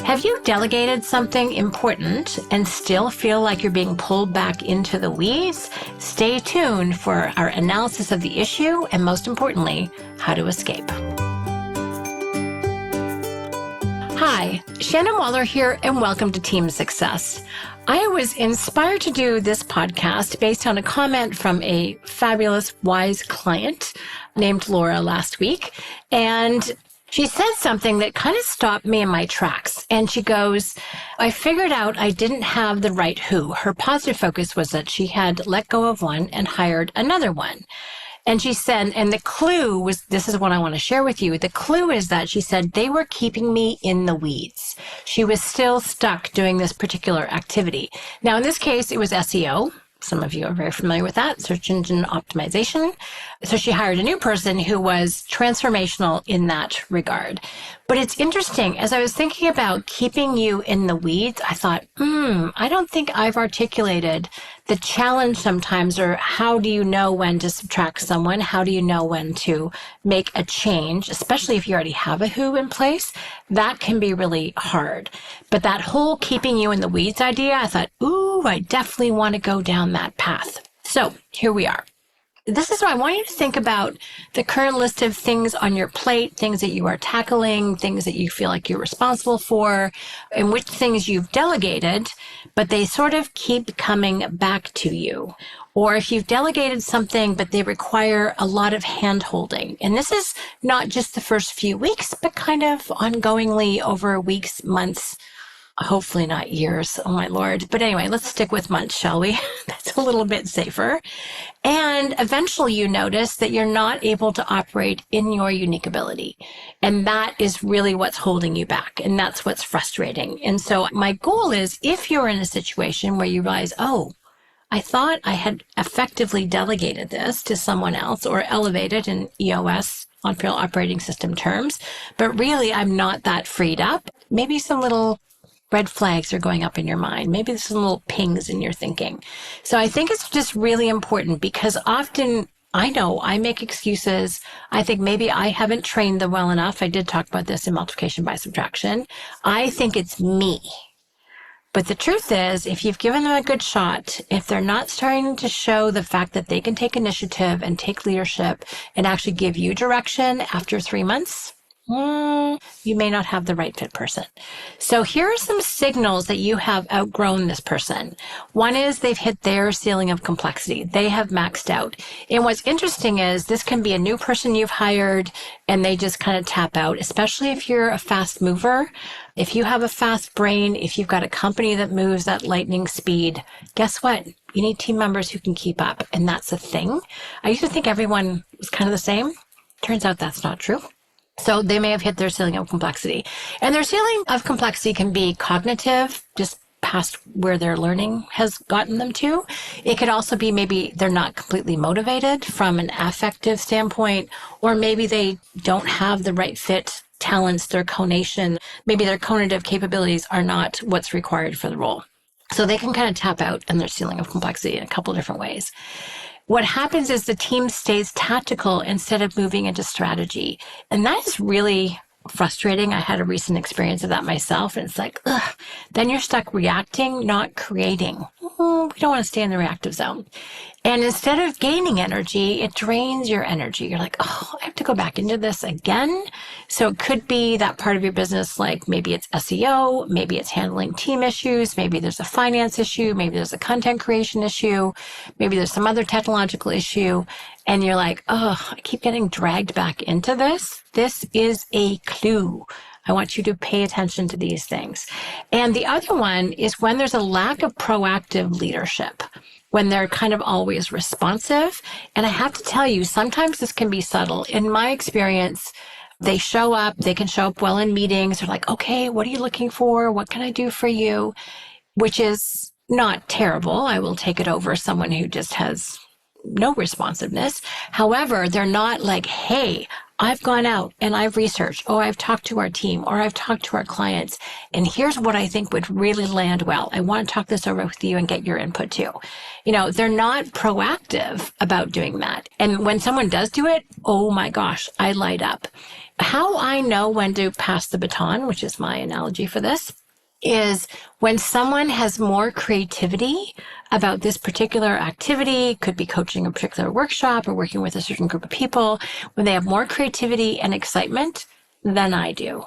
Have you delegated something important and still feel like you're being pulled back into the weeds? Stay tuned for our analysis of the issue and, most importantly, how to escape. Hi, Shannon Waller here, and welcome to Team Success. I was inspired to do this podcast based on a comment from a fabulous, wise client named Laura last week. And she said something that kind of stopped me in my tracks. And she goes, I figured out I didn't have the right who. Her positive focus was that she had let go of one and hired another one. And she said, and the clue was, this is what I want to share with you. The clue is that she said they were keeping me in the weeds. She was still stuck doing this particular activity. Now, in this case, it was SEO. Some of you are very familiar with that, search engine optimization. So she hired a new person who was transformational in that regard. But it's interesting, as I was thinking about keeping you in the weeds, I thought, I don't think I've articulated the challenge sometimes, or how do you know when to subtract someone? How do you know when to make a change, especially if you already have a who in place? That can be really hard. But that whole keeping you in the weeds idea, I thought, I definitely want to go down that path. So here we are. This is why I want you to think about the current list of things on your plate, things that you are tackling, things that you feel like you're responsible for, and which things you've delegated, but they sort of keep coming back to you. Or if you've delegated something, but they require a lot of hand-holding. And this is not just the first few weeks, but kind of ongoingly over weeks, months, hopefully not years. Oh my Lord. But anyway, let's stick with months, shall we? That's a little bit safer. And eventually you notice that you're not able to operate in your unique ability. And that is really what's holding you back. And that's what's frustrating. And so my goal is, if you're in a situation where you realize, I thought I had effectively delegated this to someone else, or elevated in EOS, entrepreneurial operating system terms, but really I'm not that freed up. Maybe some little red flags are going up in your mind. Maybe there's some little pings in your thinking. So I think it's just really important, because often I know I make excuses. I think maybe I haven't trained them well enough. I did talk about this in multiplication by subtraction. I think it's me. But the truth is, if you've given them a good shot, if they're not starting to show the fact that they can take initiative and take leadership and actually give you direction after 3 months, you may not have the right fit person. So here are some signals that you have outgrown this person. One is they've hit their ceiling of complexity. They have maxed out. And what's interesting is this can be a new person you've hired and they just kind of tap out, especially if you're a fast mover. If you have a fast brain, if you've got a company that moves at lightning speed, guess what? You need team members who can keep up. And that's a thing. I used to think everyone was kind of the same. Turns out that's not true. So they may have hit their ceiling of complexity. And their ceiling of complexity can be cognitive, just past where their learning has gotten them to. It could also be maybe they're not completely motivated from an affective standpoint, or maybe they don't have the right fit talents, their conation, maybe their conative capabilities are not what's required for the role. So they can kind of tap out in their ceiling of complexity in a couple of different ways. What happens is the team stays tactical instead of moving into strategy. And that is really frustrating. I had a recent experience of that myself. And it's like, then you're stuck reacting, not creating. We don't want to stay in the reactive zone. And instead of gaining energy, it drains your energy. You're like, I have to go back into this again. So it could be that part of your business, like maybe it's SEO, maybe it's handling team issues, maybe there's a finance issue, maybe there's a content creation issue, maybe there's some other technological issue. And you're like, I keep getting dragged back into this. This is a clue. I want you to pay attention to these things. And the other one is when there's a lack of proactive leadership, when they're kind of always responsive. And I have to tell you, sometimes this can be subtle. In my experience, they show up, they can show up well in meetings. They're like, okay, what are you looking for? What can I do for you? Which is not terrible. I will take it over someone who just has no responsiveness. However, they're not like, hey, I've gone out and I've researched, I've talked to our team or I've talked to our clients, and here's what I think would really land well. I want to talk this over with you and get your input too. They're not proactive about doing that. And when someone does do it, oh my gosh, I light up. How I know when to pass the baton, which is my analogy for this, is when someone has more creativity about this particular activity, could be coaching a particular workshop or working with a certain group of people, when they have more creativity and excitement than I do.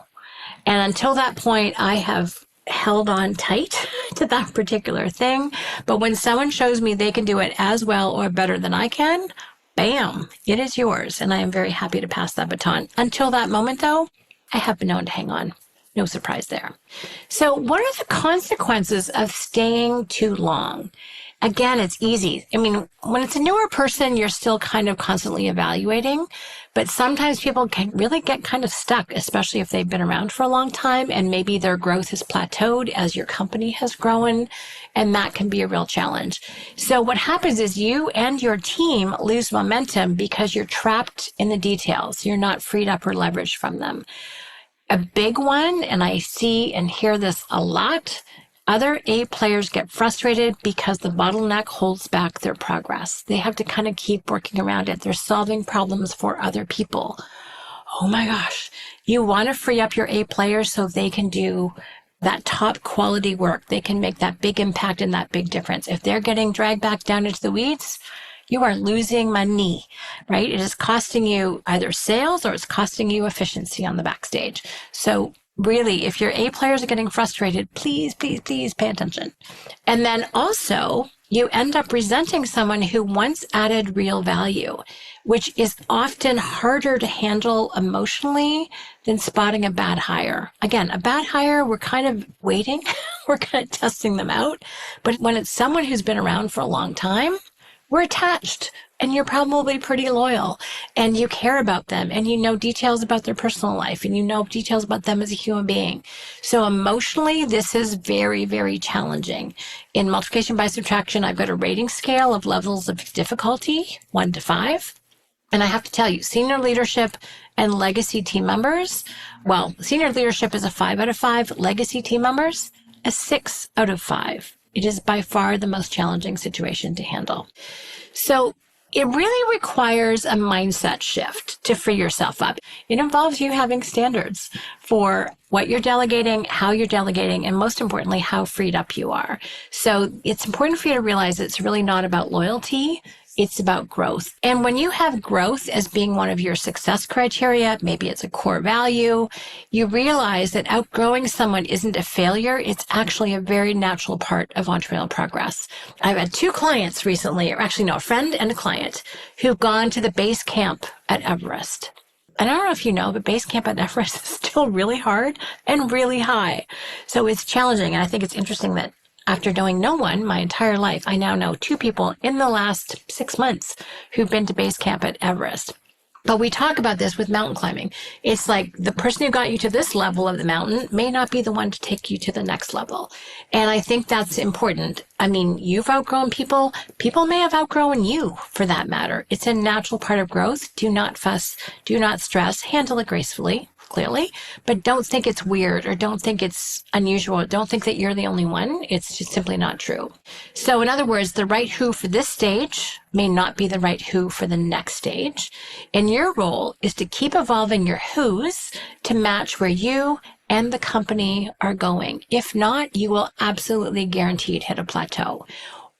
And until that point, I have held on tight to that particular thing. But when someone shows me they can do it as well or better than I can, bam, it is yours. And I am very happy to pass that baton. Until that moment, though, I have been known to hang on. No surprise there. So what are the consequences of staying too long? Again, it's easy. I mean, when it's a newer person, you're still kind of constantly evaluating, but sometimes people can really get kind of stuck, especially if they've been around for a long time and maybe their growth has plateaued as your company has grown, and that can be a real challenge. So what happens is you and your team lose momentum because you're trapped in the details. You're not freed up or leveraged from them. A big one, and I see and hear this a lot, other A players get frustrated because the bottleneck holds back their progress. They have to kind of keep working around it. They're solving problems for other people. Oh my gosh. You want to free up your A players so they can do that top quality work. They can make that big impact and that big difference. If they're getting dragged back down into the weeds, you are losing money, right? It is costing you either sales or it's costing you efficiency on the backstage. So really, if your A players are getting frustrated, please, please, please pay attention. And then also, you end up resenting someone who once added real value, which is often harder to handle emotionally than spotting a bad hire. Again, a bad hire, we're kind of waiting. We're kind of testing them out. But when it's someone who's been around for a long time, we're attached, and you're probably pretty loyal, and you care about them, and you know details about their personal life, and you know details about them as a human being. So emotionally, this is very, very challenging. In multiplication by subtraction, I've got a rating scale of levels of difficulty, 1 to 5. And I have to tell you, senior leadership and legacy team members, well, senior leadership is a 5 out of 5, legacy team members, a 6 out of 5. It is by far the most challenging situation to handle. So it really requires a mindset shift to free yourself up. It involves you having standards for what you're delegating, how you're delegating, and most importantly, how freed up you are. So it's important for you to realize it's really not about loyalty. It's about growth. And when you have growth as being one of your success criteria, maybe it's a core value, you realize that outgrowing someone isn't a failure. It's actually a very natural part of entrepreneurial progress. I've had 2 clients recently, or actually no, a friend and a client, who've gone to the base camp at Everest. And I don't know if you know, but base camp at Everest is still really hard and really high. So it's challenging. And I think it's interesting that after knowing no one my entire life, I now know 2 people in the last 6 months who've been to base camp at Everest. But we talk about this with mountain climbing. It's like the person who got you to this level of the mountain may not be the one to take you to the next level. And I think that's important. I mean, you've outgrown people. People may have outgrown you, for that matter. It's a natural part of growth. Do not fuss. Do not stress. Handle it gracefully, clearly. But don't think it's weird or don't think it's unusual. Don't think that you're the only one. It's just simply not true. So in other words, the right who for this stage may not be the right who for the next stage. And your role is to keep evolving your who's to match where you and the company are going. If not, you will absolutely guaranteed hit a plateau.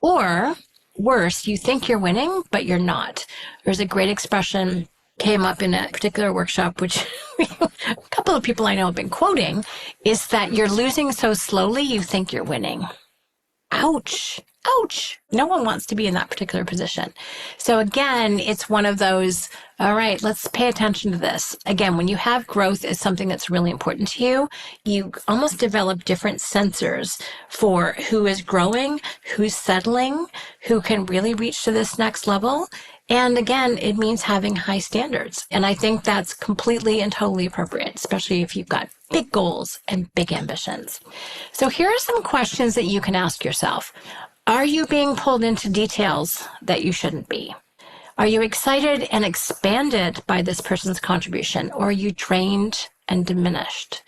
Or worse, you think you're winning, but you're not. There's a great expression came up in a particular workshop, which a couple of people I know have been quoting, is that you're losing so slowly you think you're winning. Ouch. Ouch. No one wants to be in that particular position. So again, it's one of those, all right, let's pay attention to this. Again, when you have growth as something that's really important to you, you almost develop different sensors for who is growing, who's settling, who can really reach to this next level. And again, it means having high standards. And I think that's completely and totally appropriate, especially if you've got big goals and big ambitions. So here are some questions that you can ask yourself. Are you being pulled into details that you shouldn't be? Are you excited and expanded by this person's contribution, or are you drained and diminished?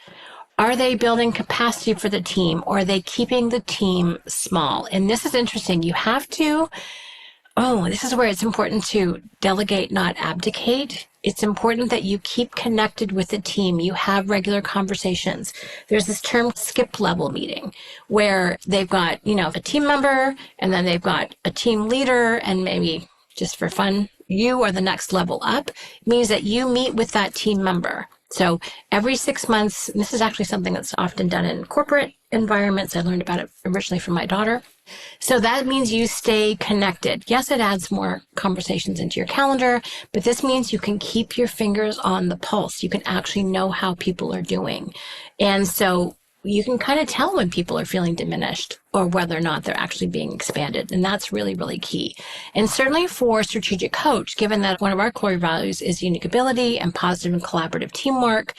Are they building capacity for the team, or are they keeping the team small? And this is interesting. You have to, this is where it's important to delegate, not abdicate. It's important that you keep connected with the team. You have regular conversations. There's this term skip level meeting where they've got, a team member, and then they've got a team leader, and maybe just for fun, you are the next level up. It means that you meet with that team member. So every 6 months, and this is actually something that's often done in corporate environments. I learned about it originally from my daughter. So that means you stay connected. Yes, it adds more conversations into your calendar, but this means you can keep your fingers on the pulse. You can actually know how people are doing. And so you can kind of tell when people are feeling diminished or whether or not they're actually being expanded. And that's really, really key. And certainly for strategic coach, given that one of our core values is unique ability and positive and collaborative teamwork,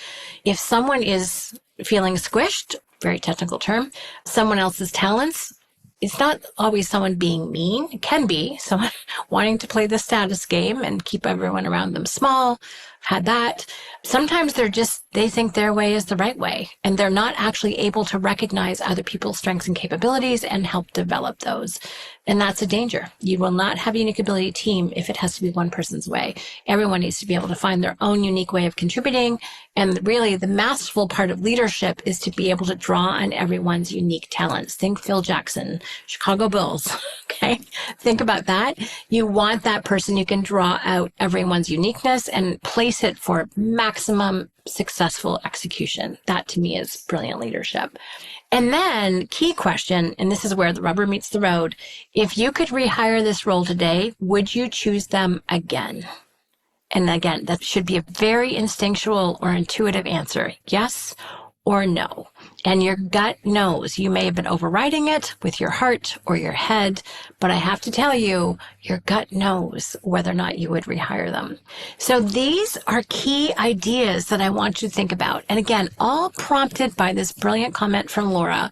if someone is feeling squished, very technical term, someone else's talents, it's not always someone being mean. It can be someone wanting to play the status game and keep everyone around them small. I've had that. Sometimes they think their way is the right way, and they're not actually able to recognize other people's strengths and capabilities and help develop those. And that's a danger. You will not have a unique ability team if it has to be one person's way. Everyone needs to be able to find their own unique way of contributing. And really, the masterful part of leadership is to be able to draw on everyone's unique talents. Think Phil Jackson, Chicago Bulls. Okay. Think about that. You want that person who can draw out everyone's uniqueness and place it for maximum successful execution. That to me is brilliant leadership. And then key question, and this is where the rubber meets the road. If you could rehire this role today, would you choose them again? And again, that should be a very instinctual or intuitive answer. Yes or no. And your gut knows. You may have been overriding it with your heart or your head, but I have to tell you, your gut knows whether or not you would rehire them. So these are key ideas that I want you to think about. And again, all prompted by this brilliant comment from Laura,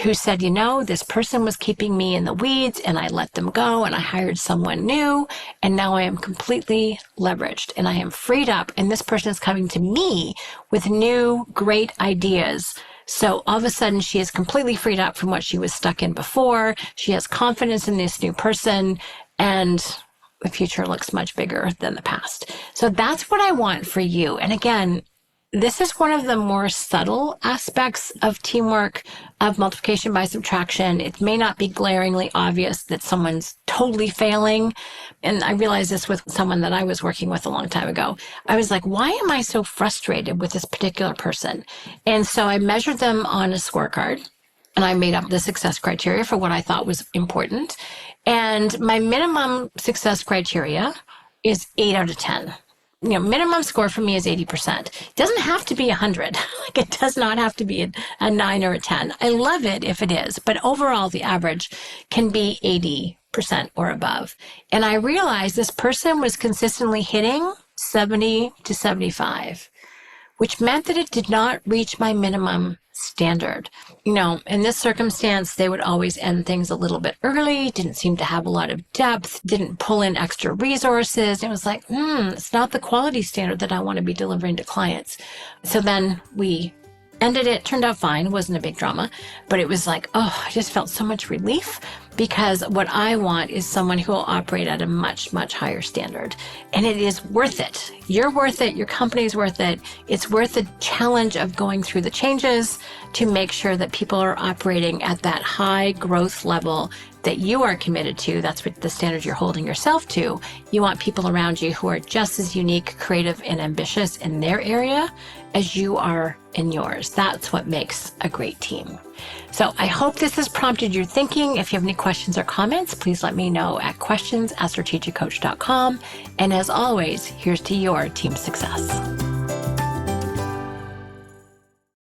who said, this person was keeping me in the weeds and I let them go and I hired someone new. And now I am completely leveraged and I am freed up. And this person is coming to me with new, great ideas. So all of a sudden, she is completely freed up from what she was stuck in before. She has confidence in this new person, and the future looks much bigger than the past. So that's what I want for you. And again, this is one of the more subtle aspects of teamwork, of multiplication by subtraction. It may not be glaringly obvious that someone's totally failing. And I realized this with someone that I was working with a long time ago. I was like, why am I so frustrated with this particular person? And so I measured them on a scorecard, and I made up the success criteria for what I thought was important. And my minimum success criteria is 8 out of 10. Minimum score for me is 80%. It doesn't have to be 100. It does not have to be a 9 or a 10. I love it if it is, but overall the average can be 80% or above. And I realized this person was consistently hitting 70 to 75, which meant that it did not reach my minimum standard. In this circumstance, they would always end things a little bit early, didn't seem to have a lot of depth, didn't pull in extra resources. It was like, it's not the quality standard that I want to be delivering to clients. So then we ended it, turned out fine, wasn't a big drama, but it was like, I just felt so much relief because what I want is someone who will operate at a much, much higher standard. And it is worth it. You're worth it. Your company's worth it. It's worth the challenge of going through the changes to make sure that people are operating at that high growth level that you are committed to. That's what the standard you're holding yourself to. You want people around you who are just as unique, creative, and ambitious in their area as you are in yours. That's what makes a great team. So I hope this has prompted your thinking. If you have any questions or comments, please let me know at questions@strategiccoach.com. And as always, here's to your team success.